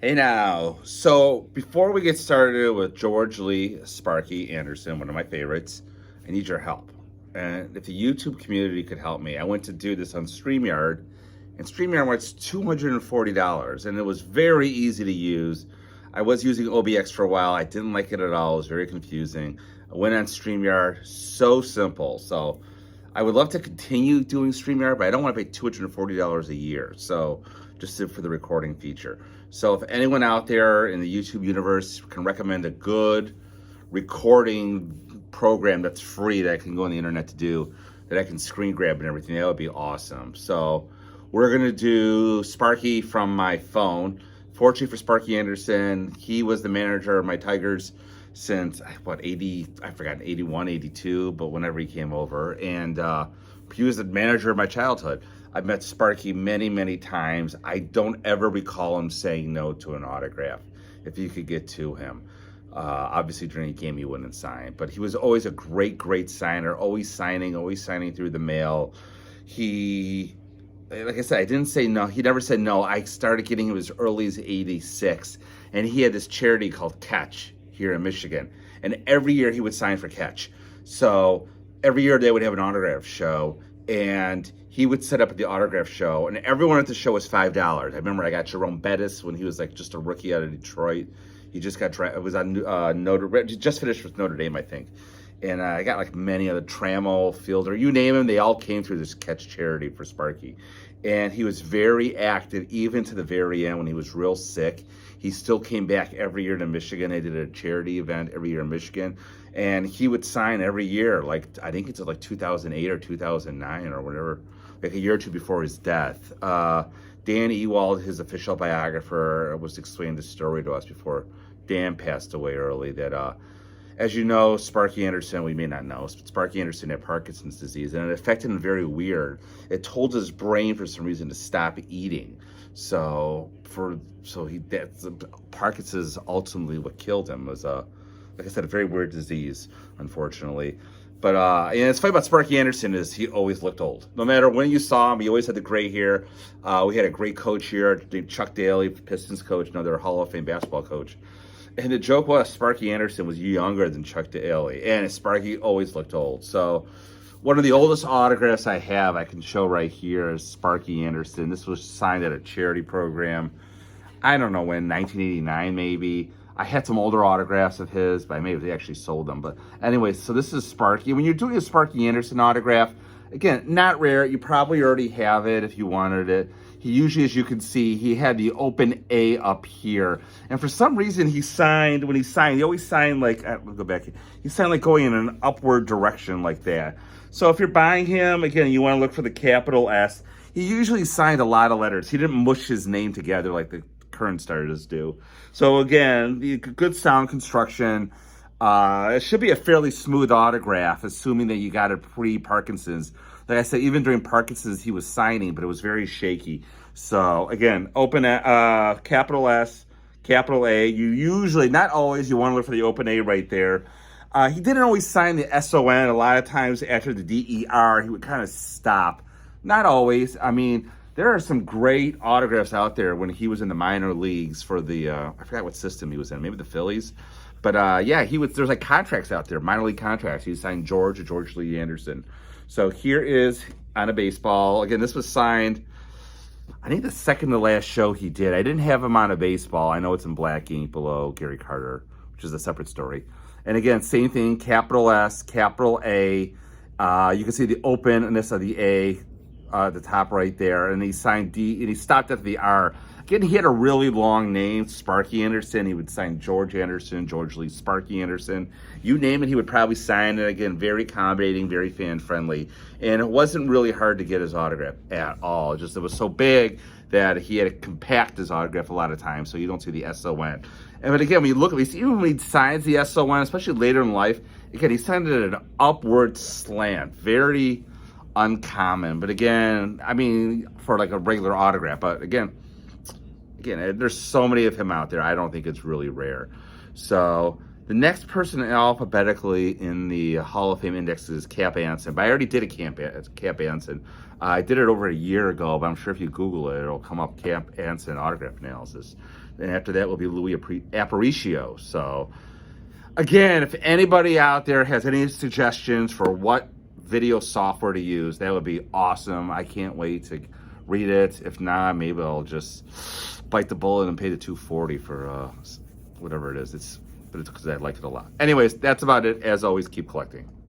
Hey now, so before we get started with George Lee Sparky Anderson, one of my favorites, I need your help. And if the YouTube community could help me, I went to do this on StreamYard, and StreamYard wants $240, and it was very easy to use. I was using OBX for a while. I didn't like it at all. It was very confusing. I went on StreamYard, so simple. So I would love to continue doing StreamYard, but I don't want to pay $240 a year. So just for the recording feature. So if anyone out there in the YouTube universe can recommend a good recording program that's free that I can go on the internet to do, that I can screen grab and everything, that would be awesome. So we're gonna do Sparky from my phone. Fortunately for Sparky Anderson, he was the manager of my Tigers since what 80, I forgot, 81, 82, but whenever he came over, and he was the manager of my childhood. I've met Sparky many times. I don't ever recall him saying no to an autograph if you could get to him. Obviously during a game he wouldn't sign, but he was always a great signer, always signing through the mail. He, like I said, I didn't say no. He never said no. I started getting him as early as 86, and he had this charity called Catch here in Michigan, and every year he would sign for Catch. So every year they would have an autograph show, and he would set up at the autograph show, and everyone at the show was $5. I remember I got Jerome Bettis when he was like just a rookie out of Detroit. He just got was on he just finished with Notre Dame, I think. And I got like many other Trammell, Fielder, you name them, they all came through this Catch charity for Sparky. And he was very active, even to the very end when he was real sick. He still came back every year to Michigan. They did a charity event every year in Michigan. And he would sign every year, like I think it's like 2008 or 2009 or whatever, like a year or two before his death. Dan Ewald, his official biographer, was explaining the story to us before Dan passed away early, that as you know, Sparky Anderson, we may not know, but Sparky Anderson had Parkinson's disease, and it affected him very weird. It told his brain for some reason to stop eating. Parkinson's is ultimately what killed him. Was like I said, a very weird disease, unfortunately. But and it's funny about Sparky Anderson is he always looked old. No matter when you saw him, he always had the gray hair. We had a great coach here named Chuck Daly, Pistons coach, another Hall of Fame basketball coach. And the joke was Sparky Anderson was younger than Chuck Daly, and Sparky always looked old. So one of the oldest autographs I have, I can show right here, is Sparky Anderson. This was signed at a charity program. I don't know when, 1989 maybe. I had some older autographs of his, but I may have actually sold them. But anyway, so this is Sparky. When you're doing a Sparky Anderson autograph, again, not rare. You probably already have it if you wanted it. He usually, as you can see, he had the open A up here. And for some reason, he always signed like, we'll go back here. He signed like going in an upward direction like that. So if you're buying him, again, you want to look for the capital S. He usually signed a lot of letters. He didn't mush his name together like the current starters do. So again, the good sound construction. It should be a fairly smooth autograph, assuming that you got it pre-Parkinson's. Like I said, even during Parkinson's, he was signing, but it was very shaky. So again, open capital S, capital A. You usually, not always, you want to look for the open A right there. He didn't always sign the SON. A lot of times after the DER, he would kind of stop. Not always. I mean, there are some great autographs out there when he was in the minor leagues for the, I forgot what system he was in, maybe the Phillies. But yeah, there's like contracts out there, minor league contracts. He signed George Lee Anderson. So here is on a baseball. Again, this was signed, I think the second to last show he did. I didn't have him on a baseball. I know it's in black ink below Gary Carter, which is a separate story. And again, same thing, capital S, capital A. You can see the openness of the A at the top right there. And he signed D, and he stopped at the R. Again, he had a really long name, Sparky Anderson. He would sign George Anderson, George Lee Sparky Anderson. You name it, he would probably sign it. Again, very accommodating, very fan-friendly. And it wasn't really hard to get his autograph at all. Just it was so big that he had to compact his autograph a lot of times, so you don't see the SON. And but again, when you look at these, even when he signs the SON, especially later in life, again, he signed it at an upward slant. Very uncommon. But again, I mean, for like a regular autograph. But again, there's so many of him out there. I don't think it's really rare. So the next person alphabetically in the Hall of Fame index is Cap Anson. But I already did a Cap Anson. I did it over a year ago, but I'm sure if you Google it, it'll come up Cap Anson autograph analysis. and after that will be Luis Aparicio. So again, if anybody out there has any suggestions for what video software to use, that would be awesome. I can't wait to read it. If not, maybe I'll just bite the bullet and pay the $240 for whatever it is. But it's because I like it a lot. Anyways, that's about it. As always, keep collecting.